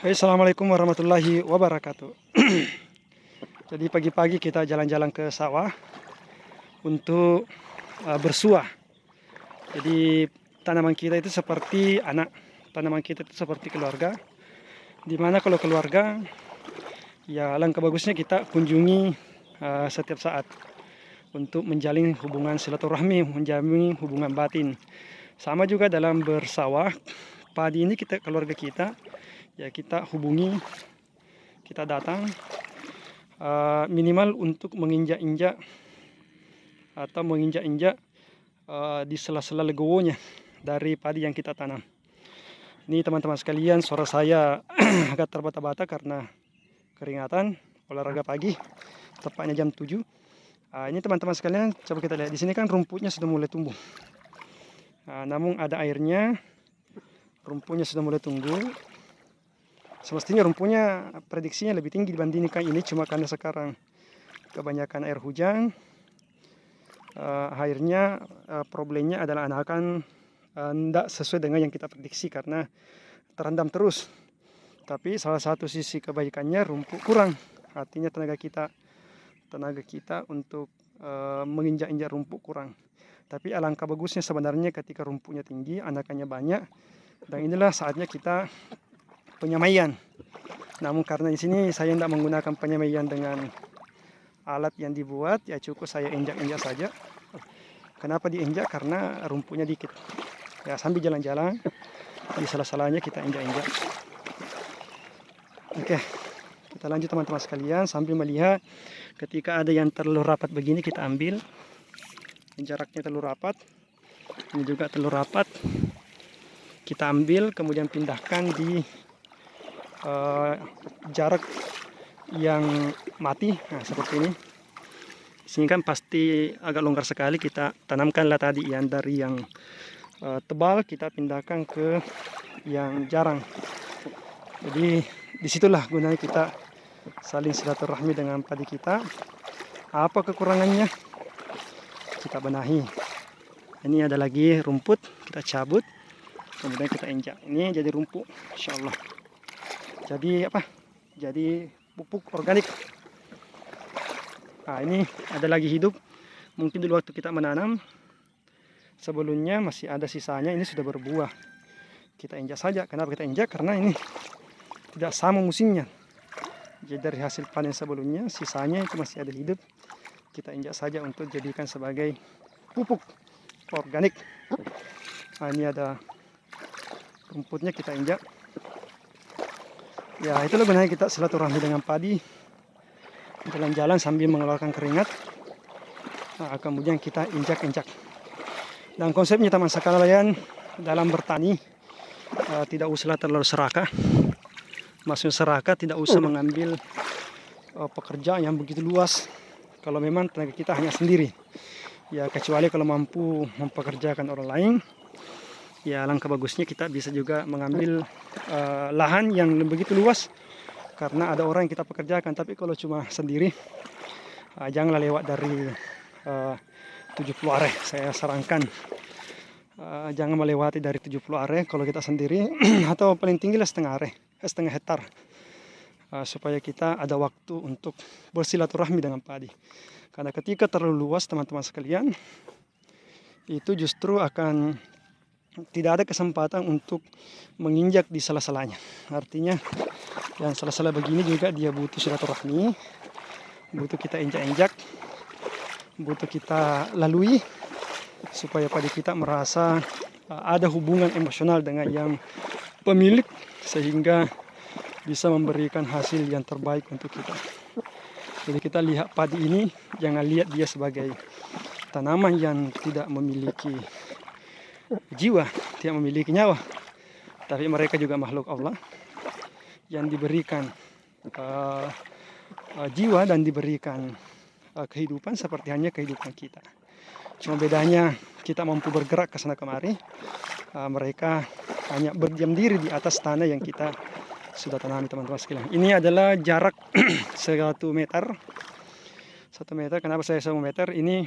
Hai, assalamualaikum warahmatullahi wabarakatuh. Jadi pagi-pagi kita jalan-jalan ke sawah untuk bersuah. Jadi tanaman kita itu seperti anak, tanaman kita itu seperti keluarga. Dimana kalau keluarga, ya alangkah bagusnya kita kunjungi setiap saat untuk menjalin hubungan silaturahmi, menjalin hubungan batin. Sama juga dalam bersawah, padi ini kita keluarga kita, ya kita hubungi, kita datang minimal untuk menginjak-injak atau menginjak-injak di sela-sela legowonya dari padi yang kita tanam. Ini teman-teman sekalian, suara saya agak terbata-bata karena keringatan olahraga pagi, tepatnya jam 7. Ini teman-teman sekalian, coba kita lihat di sini kan rumputnya sudah mulai tumbuh. Namun ada airnya, rumputnya sudah mulai tumbuh. Semestinya rumputnya prediksinya lebih tinggi dibandingkan ini, cuma karena sekarang kebanyakan air hujan. Akhirnya problemnya adalah anakan tidak sesuai dengan yang kita prediksi karena terendam terus. Tapi salah satu sisi kebaikannya rumput kurang, artinya tenaga kita untuk menginjak-injak rumput kurang. Tapi alangkah bagusnya sebenarnya ketika rumputnya tinggi, anakannya banyak, dan inilah saatnya kita penyemaian. Namun karena di sini saya tidak menggunakan penyemaian dengan alat yang dibuat, ya cukup saya injak-injak saja. Kenapa diinjak? Karena rumputnya dikit. Ya sambil jalan-jalan di salah-salahnya kita injak-injak. Oke, kita lanjut teman-teman sekalian sambil melihat ketika ada yang terlalu rapat begini kita ambil. Jaraknya terlalu rapat, ini juga terlalu rapat, kita ambil kemudian pindahkan di jarak yang mati. Nah seperti ini. Di sini kan pasti agak longgar sekali, kita tanamkanlah tadi yang dari yang tebal kita pindahkan ke yang jarang. Jadi disitulah gunanya kita saling silaturahmi dengan padi kita. Apa kekurangannya? Kita benahi. Ini ada lagi rumput, kita cabut, kemudian kita injak. Ini jadi rumput, insya Allah. Jadi apa? Jadi pupuk organik. Nah ini ada lagi hidup. Mungkin dulu waktu kita menanam, sebelumnya masih ada sisanya, ini sudah berbuah. Kita injak saja. Kenapa kita injak? Karena ini tidak sama musimnya. Jadi dari hasil panen sebelumnya, sisanya itu masih ada hidup. Kita injak saja untuk jadikan sebagai pupuk organik. Nah ini ada rumputnya, kita injak. Ya itulah gunanya kita silaturahmi dengan padi, jalan-jalan sambil mengeluarkan keringat. Nah, kemudian kita injak-injak. Dan konsepnya teman sekalian dalam bertani tidak usah terlalu serakah. Maksudnya serakah, tidak usah mengambil pekerjaan yang begitu luas kalau memang tenaga kita hanya sendiri. Ya kecuali kalau mampu mempekerjakan orang lain, ya alangkah bagusnya kita bisa juga mengambil lahan yang begitu luas karena ada orang yang kita pekerjakan. Tapi kalau cuma sendiri, janganlah lewat dari 70 are. Saya sarankan jangan melewati dari 70 are kalau kita sendiri atau paling tinggi lah setengah hektar. Supaya kita ada waktu untuk bersilaturahmi dengan padi. Karena ketika terlalu luas teman-teman sekalian, itu justru akan tidak ada kesempatan untuk menginjak di sela-selanya. Artinya yang sela-sela begini juga dia butuh silaturahmi, butuh kita injak-injak, butuh kita lalui supaya padi kita merasa ada hubungan emosional dengan yang pemilik sehingga bisa memberikan hasil yang terbaik untuk kita. Jadi kita lihat padi ini, jangan lihat dia sebagai tanaman yang tidak memiliki jiwa, tidak memiliki nyawa. Tapi mereka juga makhluk Allah yang diberikan jiwa dan diberikan kehidupan seperti hanya kehidupan kita. Cuma bedanya kita mampu bergerak ke sana kemari, mereka hanya berdiam diri di atas tanah yang kita sudah tanami teman-teman sekalian. Ini adalah jarak 1 meter. 1 meter. Kenapa saya 1 meter? Ini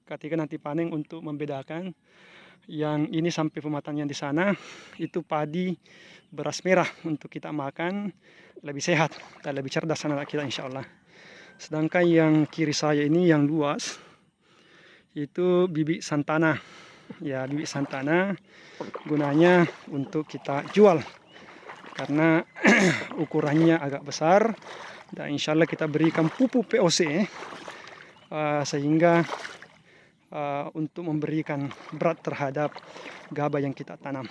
ketika nanti panen untuk membedakan Yang ini sampai pematang yang di sana itu padi beras merah untuk kita makan, lebih sehat dan lebih cerdas anak kita insya Allah. Sedangkan yang kiri saya ini yang luas itu bibit santana. Ya, bibit santana gunanya untuk kita jual karena ukurannya agak besar, dan insya Allah kita berikan pupuk POC sehingga untuk memberikan berat terhadap gabah yang kita tanam.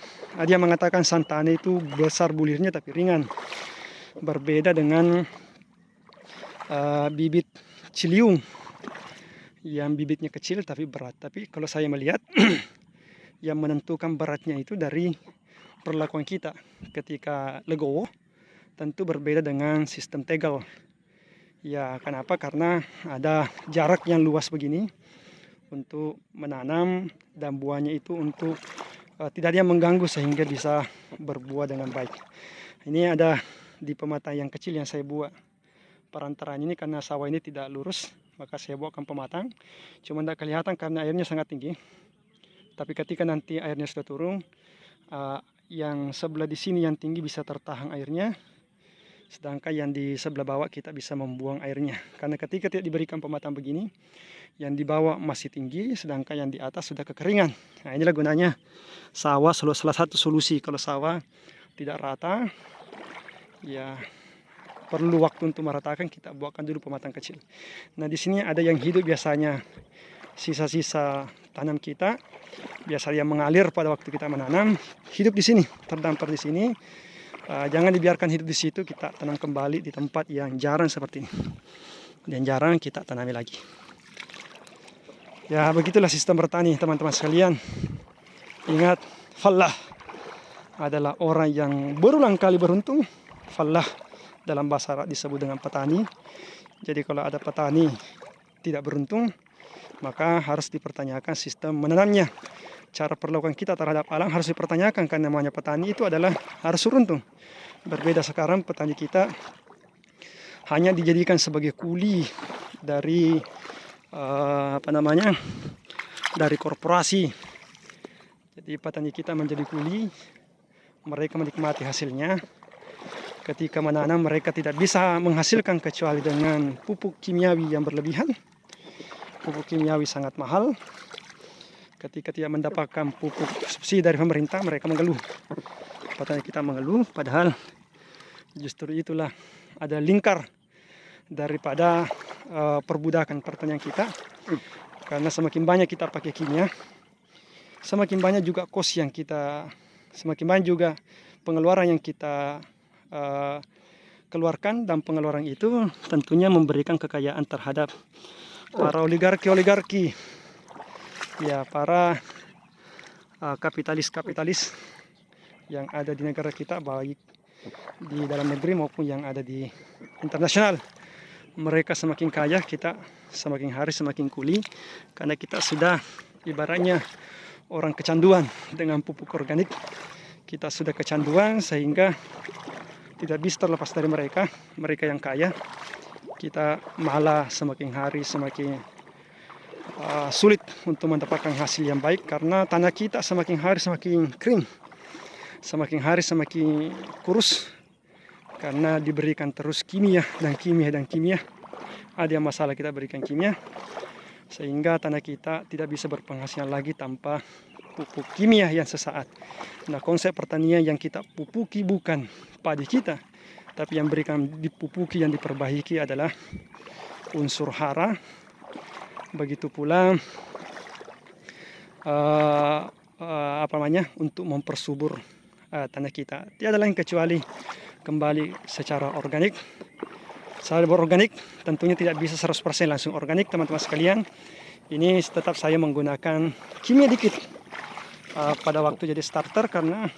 Dia mengatakan santana itu besar bulirnya tapi ringan, berbeda dengan bibit ciliung yang bibitnya kecil tapi berat. Tapi kalau saya melihat yang menentukan beratnya itu dari perlakuan kita. Ketika legowo tentu berbeda dengan sistem tegal. Ya, kenapa? Karena ada jarak yang luas begini untuk menanam dan buahnya itu untuk tidak ada yang mengganggu sehingga bisa berbuah dengan baik. Ini ada di pematang yang kecil yang saya buat perantaraan ini karena sawah ini tidak lurus, maka saya buatkan pematang. Cuma tidak kelihatan karena airnya sangat tinggi. Tapi ketika nanti airnya sudah turun, yang sebelah di sini yang tinggi bisa tertahan airnya, sedangkan yang di sebelah bawah kita bisa membuang airnya. Karena ketika tidak diberikan pematang begini, yang di bawah masih tinggi, sedangkan yang di atas sudah kekeringan. Nah, inilah gunanya sawah, salah satu solusi. Kalau sawah tidak rata, ya perlu waktu untuk meratakan, kita buatkan dulu pematang kecil. Nah, di sini ada yang hidup biasanya sisa-sisa tanam kita, biasa yang mengalir pada waktu kita menanam, hidup di sini, terdampar di sini. Jangan dibiarkan hidup di situ, kita tanam kembali di tempat yang jarang seperti ini. Dan jarang kita tanami lagi. Ya, begitulah sistem bertani teman-teman sekalian. Ingat, fallah adalah orang yang berulang kali beruntung. Fallah dalam bahasa Arab disebut dengan petani. Jadi kalau ada petani tidak beruntung, maka harus dipertanyakan sistem menanamnya. Cara perlakuan kita terhadap alam harus dipertanyakan, karena namanya petani itu adalah harus beruntung. Berbeda sekarang petani kita hanya dijadikan sebagai kuli dari dari korporasi. Jadi petani kita menjadi kuli, mereka menikmati hasilnya. Ketika menanam mereka tidak bisa menghasilkan kecuali dengan pupuk kimiawi yang berlebihan. Pupuk kimiawi sangat mahal. Ketika tidak mendapatkan pupuk subsidi dari pemerintah, mereka mengeluh. Petani kita mengeluh, padahal justru itulah ada lingkar daripada perbudakan pertanian kita. Karena semakin banyak kita pakai kimia, semakin banyak juga kos yang kita, semakin banyak juga pengeluaran yang kita keluarkan, dan pengeluaran itu tentunya memberikan kekayaan terhadap para oligarki, ya, para kapitalis yang ada di negara kita, baik di dalam negeri maupun yang ada di internasional. Mereka semakin kaya, kita semakin hari semakin kuli, karena kita sudah ibaratnya orang kecanduan dengan pupuk organik. Kita sudah kecanduan sehingga tidak bisa terlepas dari mereka yang kaya. Kita malah semakin hari semakin sulit untuk mendapatkan hasil yang baik, karena tanah kita semakin hari semakin kering, semakin hari semakin kurus, karena diberikan terus kimia. Ada masalah kita berikan kimia, sehingga tanah kita tidak bisa berpenghasilan lagi tanpa pupuk kimia yang sesaat. Nah, konsep pertanian yang kita pupuki bukan padi kita, tapi yang berikan dipupuki, yang diperbaiki adalah unsur hara. Begitu pula untuk mempersubur tanah kita. Tiada lain kecuali kembali secara organik. Secara organik tentunya tidak bisa 100% langsung organik, teman-teman sekalian. Ini tetap saya menggunakan kimia dikit pada waktu jadi starter, karena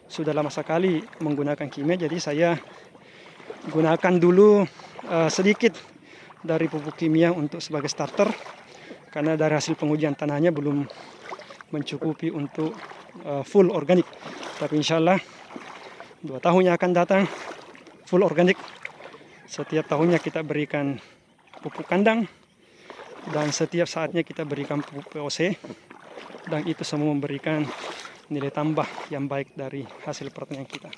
sudah lama sekali menggunakan kimia. Jadi saya gunakan dulu sedikit dari pupuk kimia untuk sebagai starter, karena dari hasil pengujian tanahnya belum mencukupi untuk full organik. Tapi insya Allah 2 tahun yang akan datang full organik. Setiap tahunnya kita berikan pupuk kandang, dan setiap saatnya kita berikan pupuk POC. dan itu semua memberikan nilai tambah yang baik dari hasil pertanian kita.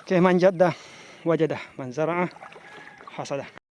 Oke, manjat dah wajadah manzara'a hasadah.